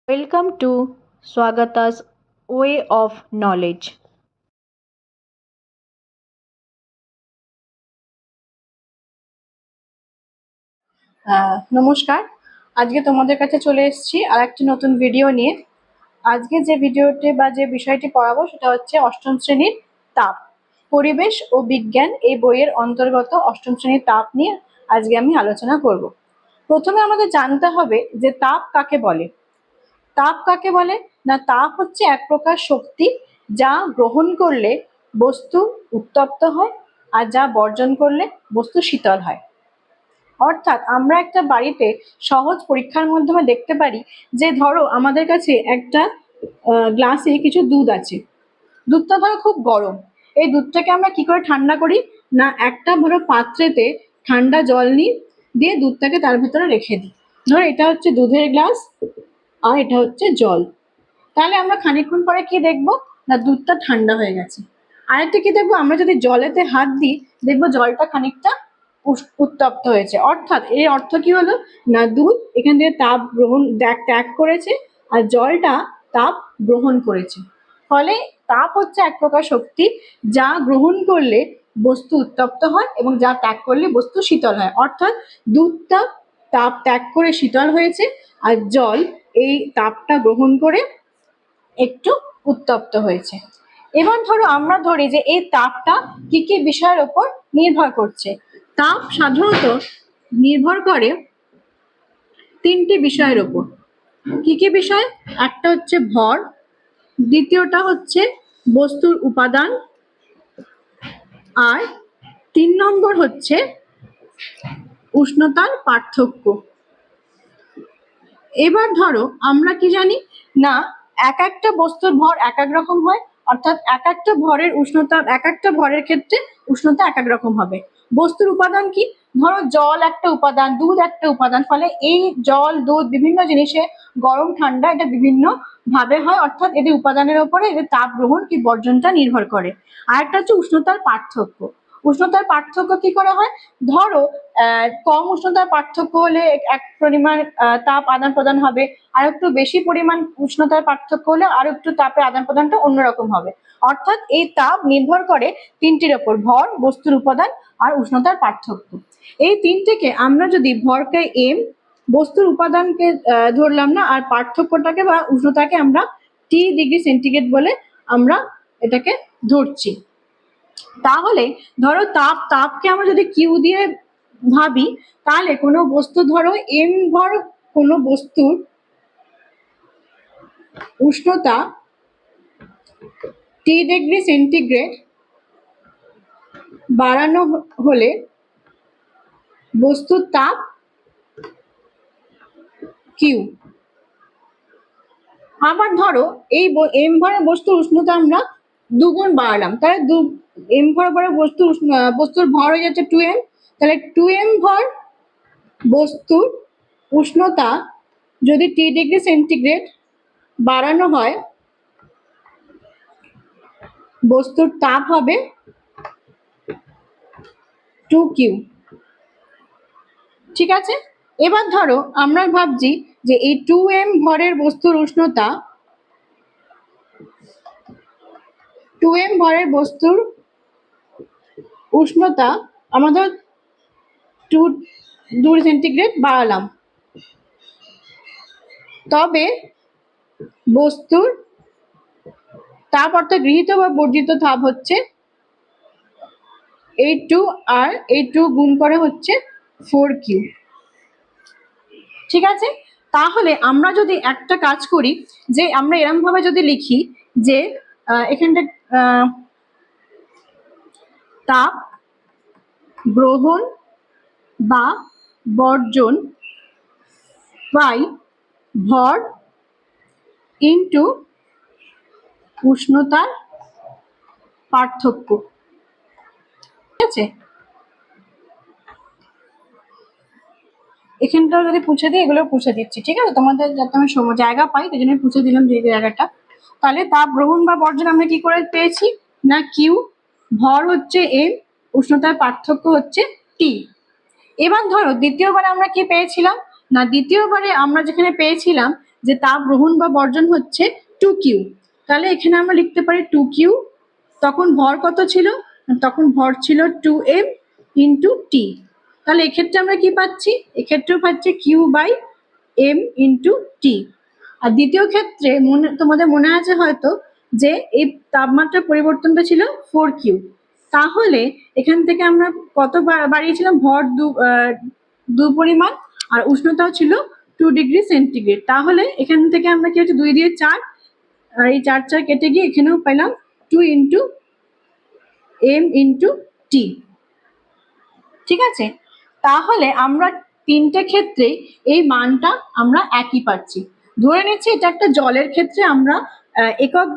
Welcome to Swagata's Way of Knowledge. নমস্কার। আজকে তোমাদের কাছে চলে এসেছি আর একটি নতুন ভিডিও নিয়ে। আজকে যে ভিডিওটি বা যে বিষয়টি পড়াবো সেটা হচ্ছে অষ্টম শ্রেণীর তাপ, পরিবেশ ও বিজ্ঞান এই বইয়ের অন্তর্গত অষ্টম শ্রেণীর তাপ নিয়ে আজকে আমি আলোচনা করব। প্রথমে আমাদের জানতে হবে যে তাপ কাকে বলে। তাপ কাকে বলে না, তাপ হচ্ছে এক প্রকার শক্তি যা গ্রহণ করলে বস্তু উত্তপ্ত হয় আর যা বর্জন করলে বস্তু শীতল হয়। অর্থাৎ আমরা একটা বাড়িতে সহজ পরীক্ষার মাধ্যমে দেখতে পারি যে ধরো আমাদের কাছে একটা গ্লাসে কিছু দুধ আছে। দুধটা ধরো খুব গরম। এই দুধটাকে আমরা কি করে ঠান্ডা করি না, একটা ধরো পাত্রেতে ঠান্ডা জল নিই, দিয়ে দুধটাকে তার ভেতরে রেখে দিই। ধরো এটা হচ্ছে দুধের গ্লাস আর এটা হচ্ছে জল। তাহলে আমরা খানিকক্ষণ পরে কি দেখবো না, দুধটা ঠান্ডা হয়ে গেছে। আরেকটা কি দেখবো, আমরা যদি জলেতে হাত দিই দেখবো জলটা খানিকটা উত্তপ্ত হয়েছে। অর্থাৎ এর অর্থ কি হলো না, দুধ এখান থেকে তাপ গ্রহণ ত্যাগ করেছে আর জলটা তাপ গ্রহণ করেছে। ফলে তাপ হচ্ছে এক প্রকার শক্তি যা গ্রহণ করলে বস্তু উত্তপ্ত হয় এবং যা ত্যাগ করলে বস্তু শীতল হয়। অর্থাৎ দুধটা তাপ ত্যাগ করে শীতল হয়েছে আর জল এই তাপটা গ্রহণ করে একটু উত্তপ্ত হয়েছে। এবার ধরো আমরা ধরি যে এই তাপটা কি কি বিষয়ের ওপর নির্ভর করছে। তাপ সাধারণত নির্ভর করে তিনটি বিষয়ের ওপর। কি কি বিষয়? একটা হচ্ছে ভর, দ্বিতীয়টা হচ্ছে বস্তুর উপাদান, আর 3 নম্বর হচ্ছে উষ্ণতার পার্থক্য। এবার ধরো আমরা কি জানি না, এক একটা বস্তুর ভর এক এক রকম হয়। অর্থাৎ এক একটা ভরের উষ্ণতা, এক একটা ভরের ক্ষেত্রে উষ্ণতা এক এক রকম হবে। বস্তুর উপাদান কি? ধরো জল একটা উপাদান, দুধ একটা উপাদান। ফলে এই জল দুধ বিভিন্ন জিনিসে গরম ঠান্ডা এটা বিভিন্ন ভাবে হয়। অর্থাৎ এদের উপাদানের উপরে এদের তাপ গ্রহণ কি বর্জনটা নির্ভর করে। আর একটা হচ্ছে উষ্ণতার পার্থক্য। উষ্ণতার পার্থক্য কি করে হয়? ধরো কম উষ্ণতার পার্থক্য হলে এক পরিমাণ তাপ আদান প্রদান হবে, আর একটু বেশি পরিমাণ উষ্ণতার পার্থক্য হলে আর একটু তাপের আদান প্রদানটা অন্যরকম হবে। অর্থাৎ এই তাপ নির্ভর করে তিনটির ওপর: ভর, বস্তুর উপাদান আর উষ্ণতার পার্থক্য। এই তিনটিকে আমরা যদি ভরকে এম, বস্তুর উপাদানকে ধরলাম না, আর পার্থক্যটাকে বা উষ্ণতাকে আমরা T°C বলে আমরা এটাকে ধরছি। তাহলে ধরো তাপকে আমরা যদি কিউ দিয়ে ভাবি, তাহলে কোনো বস্তু ধরো এম ভর কোনো বস্তুর উষ্ণতা T°C বাড়ানো হলে বস্তুর তাপ কিউ। আবার ধরো এই এম ভরের বস্তুর উষ্ণতা আমরা দুগুণ বাড়ালাম, তাহলে এম ভর বস্তুর ভর হয়ে যাচ্ছে 2m। তাহলে 2m ভর বস্তুর উষ্ণতা যদি T°C বাড়ানো হয়, বস্তুর তাপ হবে 2q। ঠিক আছে। এবার ধরো আমরা ভাবছি যে এই 2m ভরের বস্তুর উষ্ণতা, 2m ভরের বস্তুর উষ্ণতা আমাদের 2°C বাড়ালাম, তবে বস্তুর তাপ অর্থাৎ গৃহীত বা বর্জিত তাপ হচ্ছে এই 2, আর এই 2 গুণ করে হচ্ছে 4q। ঠিক আছে। তাহলে আমরা যদি একটা কাজ করি, যে আমরা এরকম ভাবে যদি লিখি যে এখানটা তাপ গ্রহণ বা বর্জন বাই ভর ইন্টু উষ্ণতার পার্থক্য। ঠিক আছে। এখানটা যদি পুছে দিই, এগুলো পুছে দিচ্ছি। ঠিক আছে, তোমাদের যাতে আমি জায়গা পাই সেই জন্য পুছে দিলাম যে জায়গাটা। তাহলে তাপ গ্রহণ বা বর্জন আমরা কি করে পেয়েছি না, কিউ, ভর হচ্ছে এম, উষ্ণতার পার্থক্য হচ্ছে টি। এবার ধরো দ্বিতীয়বারে আমরা কি পেয়েছিলাম না, দ্বিতীয়বারে আমরা যেখানে পেয়েছিলাম যে তাপ গ্রহণ বা বর্জন হচ্ছে 2Q। তাহলে এখানে আমরা লিখতে পারি 2Q। তখন ভর কত ছিল? তখন ভর ছিল 2m ইন্টু টি। তাহলে এক্ষেত্রে আমরা কি পাচ্ছি? এক্ষেত্রেও পাচ্ছি Q/m ইন্টু টি। আর দ্বিতীয় ক্ষেত্রে তোমাদের মনে আছে হয়তো যে এই তাপমাত্রার পরিবর্তনটা ছিল 4Q। তাহলে এখান থেকে আমরা কত বাড়িয়েছিলাম? ভর দু পরিমাণ, আর উষ্ণতাও ছিল 2°C। তাহলে এখান থেকে আমরা কি হচ্ছে 2 দিয়ে 4, আর এই 4 কেটে গিয়ে এখানেও পেলাম 2 ইন্টু m ইন্টু টি। ঠিক আছে, তাহলে আমরা তিনটে ক্ষেত্রে এই মানটা আমরা একই পাচ্ছি। ধরে নিচ্ছি এটা একটা জলের ক্ষেত্রে আমরা একক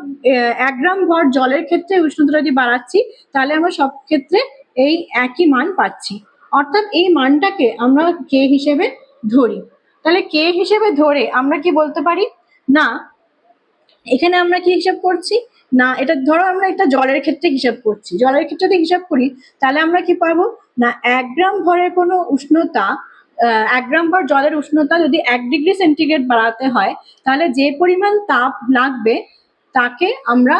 1 গ্রাম ভর জলের ক্ষেত্রে উষ্ণতা যদি বাড়াচ্ছি, তাহলে আমরা সব ক্ষেত্রে এই একই মান পাচ্ছি। অর্থাৎ এই মানটাকে আমরা কে হিসেবে ধরি। তাহলে কে হিসেবে ধরে আমরা কি বলতে পারি? না, এখানে আমরা কি হিসাব করছি? না, এটা ধরো আমরা একটা জলের ক্ষেত্রে হিসাব করছি। জলের ক্ষেত্রে যদি হিসাব করি তাহলে আমরা কি পাবো? না, 1 গ্রাম ভরের কোনো উষ্ণতা, 1 গ্রাম ভর জলের উষ্ণতা যদি 1°C বাড়াতে হয়, তাহলে যে পরিমাণ তাপ লাগবে তাকে আমরা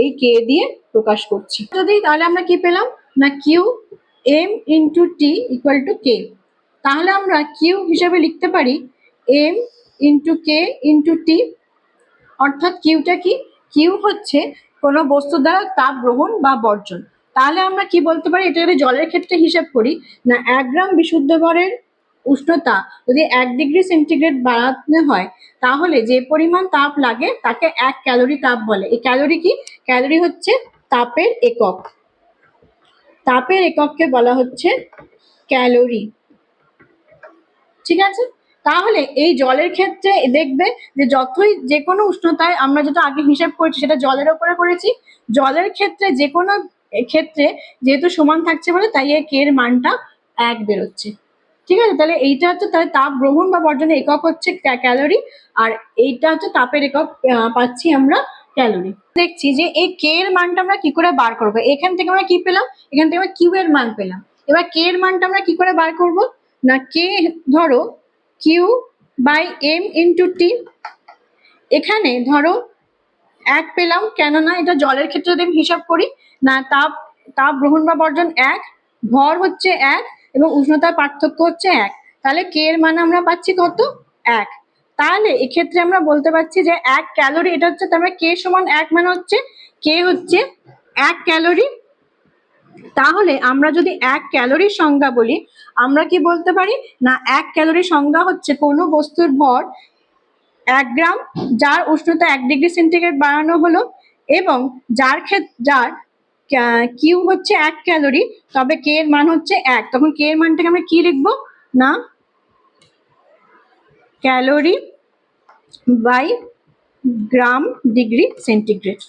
এই কে দিয়ে প্রকাশ করছি। যদি তাহলে আমরা কি পেলাম? না, Qm into T equal to K. তাহলে আমরা কিউ হিসাবে লিখতে পারি m into K into T. অর্থাৎ কিউটা কি? কিউ হচ্ছে কোনো বস্তু দ্বারা তাপ গ্রহণ বা বর্জন। তাহলে আমরা কি বলতে পারি? এটা যদি জলের ক্ষেত্রে হিসাব করি, না 1 গ্রাম বিশুদ্ধ ভরের উষ্ণতা যদি 1°C বাড়ানো হয়, তাহলে যে পরিমাণ তাপ লাগে তাকে 1 ক্যালোরি তাপ বলে। এই ক্যালোরি কি? ক্যালোরি হচ্ছে তাপের একক। তাপের একককে বলা হচ্ছে ক্যালোরি। ঠিক আছে, তাহলে এই জলের ক্ষেত্রে দেখবে যে যতই যে কোনো উষ্ণতায় আমরা যেটা আগে হিসাব করেছি সেটা জলের উপরে করেছি। জলের ক্ষেত্রে যে কোনো ক্ষেত্রে যেহেতু সমান থাকছে বলে তাই এর কে এর মানটা 1 বেরোচ্ছে। ঠিক আছে, তাহলে এইটা হচ্ছে তাহলে তাপ গ্রহণ বা বর্জনের একক হচ্ছে ক্যালোরি, আর এইটা হচ্ছে তাপের একক পাচ্ছি আমরা ক্যালোরি। দেখছি যে এই কে এর মানটা আমরা কি করে বার করবো। এখান থেকে আমরা কি পেলাম? এখান থেকে আমরা কিউ এর মান পেলাম। এবার কে এর মানটা আমরা কি করে বার করব? না, কে ধরো Q/m ইন্টু টি। এখানে ধরো 1 পেলাম, কেননা এটা জলের ক্ষেত্রে যদি আমি হিসাব করি, না তাপ গ্রহণ বা বর্জন 1, ভর হচ্ছে 1 এবং উষ্ণতার পার্থক্য হচ্ছে 1। তাহলে কে এর মান আমরা পাচ্ছি কত? 1। তাহলে এক্ষেত্রে আমরা বলতে পারছি যে 1 ক্যালোরি, এটা হচ্ছে তার মানে কে সমান 1 মানে হচ্ছে কে হচ্ছে 1 ক্যালোরি। তাহলে আমরা যদি 1 ক্যালোরির সংজ্ঞা বলি, আমরা কি বলতে পারি? না, 1 ক্যালোরির সংজ্ঞা হচ্ছে কোনো বস্তুর ভর 1 গ্রাম যার উষ্ণতা 1°C বাড়ানো হলো, এবং যার কিউ হচ্ছে 1 ক্যালোরি, তবে কে এর মান হচ্ছে 1। তখন কে এর মানটাকে আমরা কি লিখবো? না, calorie by gram degree centigrade.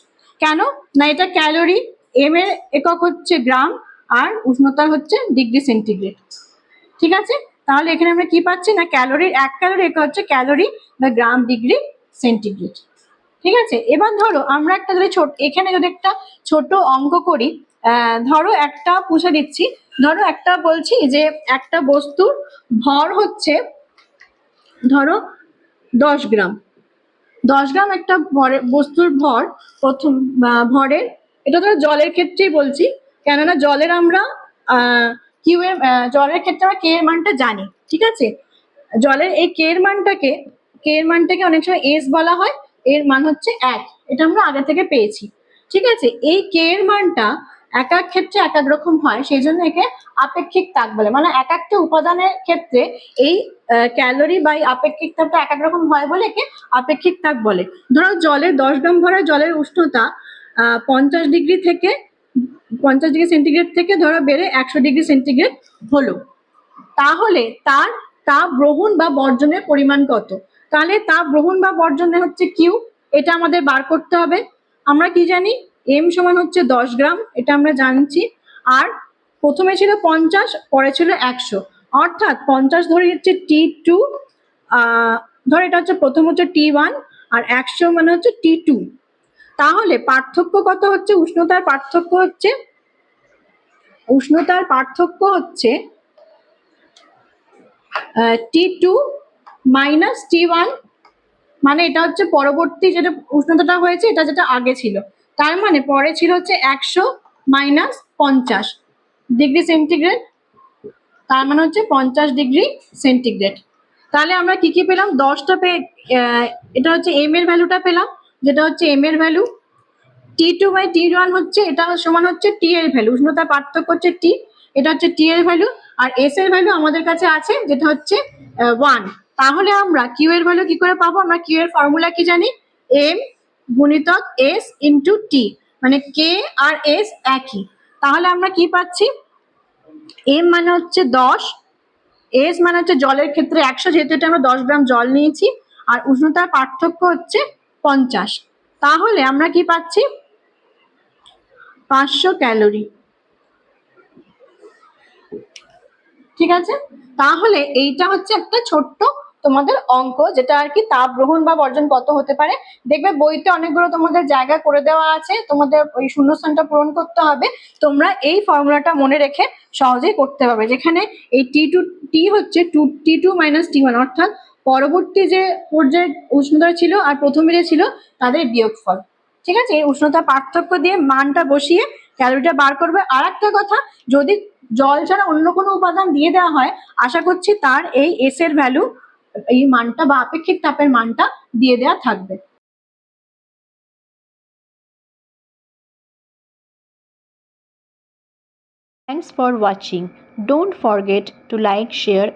কেন? না, এটা ক্যালোরি, এম এর একক হচ্ছে গ্রাম, আর উষ্ণতা হচ্ছে ডিগ্রি সেন্টিগ্রেড। ঠিক আছে, তাহলে এখানে আমরা কি পাচ্ছি? না, ক্যালোরির 1 ক্যালোরি একক হচ্ছে ক্যালোরি বা গ্রাম ডিগ্রি সেন্টিগ্রেড। ঠিক আছে, এবার ধরো আমরা একটা যদি এখানে যদি একটা ছোট অঙ্ক করি, ধরো একটা পুষে দিচ্ছি। ধরো একটা বলছি যে একটা বস্তুর ভর হচ্ছে ধরো 10 গ্রাম। 10 গ্রাম একটা বস্তুর ভর, প্রথম ভরের, এটা ধরো জলের ক্ষেত্রেই বলছি, কেননা জলের আমরা কিউ এর জলের ক্ষেত্রে আমরা কে এর মানটা জানি। ঠিক আছে, জলের এই কে এর মানটাকে অনেক সময় এস বলা হয়, এর মান হচ্ছে 1। এটা আমরা আগে থেকে পেয়েছি। ঠিক আছে, এই কে এর মানটা এক এক ক্ষেত্রে এক এক রকম হয়, সেই জন্য একে আপেক্ষিক তাপ বলে। মানে এক একটা উপাদানের ক্ষেত্রে এই ক্যালোরি বা আপেক্ষিক তাপটা এক এক রকম হয় বলে একে আপেক্ষিক তাপ বলে। ধরো জলের 10 গ্রাম ভরা জলের উষ্ণতা 50°C থেকে ধরো বেড়ে 100°C হলো, তাহলে তার তাপ গ্রহণ বা বর্জনের পরিমাণ কত? তাহলে তাপ গ্রহণ বা বর্জনে হচ্ছে কিউ, এটা আমাদের বার করতে হবে। আমরা কি জানি? এম সমান হচ্ছে 10 গ্রাম, এটা আমরা জানছি। আর প্রথমে ছিল 50, পরে ছিল 100, অর্থাৎ 50 ধরে হচ্ছে T2, ধর এটা হচ্ছে প্রথম হচ্ছে T1, আর 100 মানে হচ্ছে T2। তাহলে পার্থক্য কত হচ্ছে? উষ্ণতার পার্থক্য হচ্ছে T2 মাইনাস T1 মানে এটা হচ্ছে পরবর্তী যেটা উষ্ণতাটা হয়েছে, এটা যেটা আগে ছিল। তার মানে পরে ছিল হচ্ছে 100 মাইনাস 50 ডিগ্রি সেন্টিগ্রেড, তার মানে হচ্ছে 50 ডিগ্রি সেন্টিগ্রেড। তাহলে আমরা কি কি পেলাম? 10টা এটা হচ্ছে এম এর ভ্যালুটা পেলাম, যেটা হচ্ছে এম এর ভ্যালু। T2/T1 হচ্ছে, এটা সমান হচ্ছে টি এর ভ্যালু, উষ্ণতার পার্থক্য হচ্ছে টি, এটা হচ্ছে টি এর ভ্যালু। আর এস এর ভ্যালু আমাদের কাছে আছে, যেটা হচ্ছে 1। তাহলে আমরা কিউ এর ভ্যালু কি করে পাবো? আমরা কিউ এর ফর্মুলা কি জানি? এম গুণিতক এস ইন্টু টি, মানে কে আর এস একই। তাহলে আমরা কি পাচ্ছি? এম মানে হচ্ছে 10, এস মানে হচ্ছে জলের ক্ষেত্রে 100, যেহেতু এটা আমরা 10 গ্রাম জল নিয়েছি, আর উষ্ণতার পার্থক্য হচ্ছে 50। তাহলে আমরা কি পাচ্ছি? 500 ক্যালোরি। ঠিক আছে, তাহলে এইটা হচ্ছে একটা ছোট্ট তোমাদের অঙ্ক, যেটা আর কি তাপ গ্রহণ বা বর্জন কত হতে পারে। দেখবে বইতে অনেকগুলো তোমাদের জায়গা করে দেওয়া আছে, তোমাদের ওই শূন্যস্থানটা পূরণ করতে হবে। তোমরা এই ফর্মুলাটা মনে রেখে সহজেই করতে পারবে, যেখানে এই টি হচ্ছে T2 - T1, অর্থাৎ পরবর্তী যে পর্যায়ে উষ্ণতা ছিল আর প্রথমে যে ছিল তাদের বিয়োগফল। ঠিক আছে, এই উষ্ণতা পার্থক্য দিয়ে মানটা বসিয়ে ক্যালোরিটা বার করবে। আর একটা কথা, যদি জল ছাড়া অন্য কোনো উপাদান দিয়ে দেওয়া হয়, আশা করছি তার এই এস এর ভ্যালু, এই মানটা বা আপেক্ষিক তাপের মানটা দিয়ে দেওয়া থাকবে। Thanks for watching. Don't forget to like, share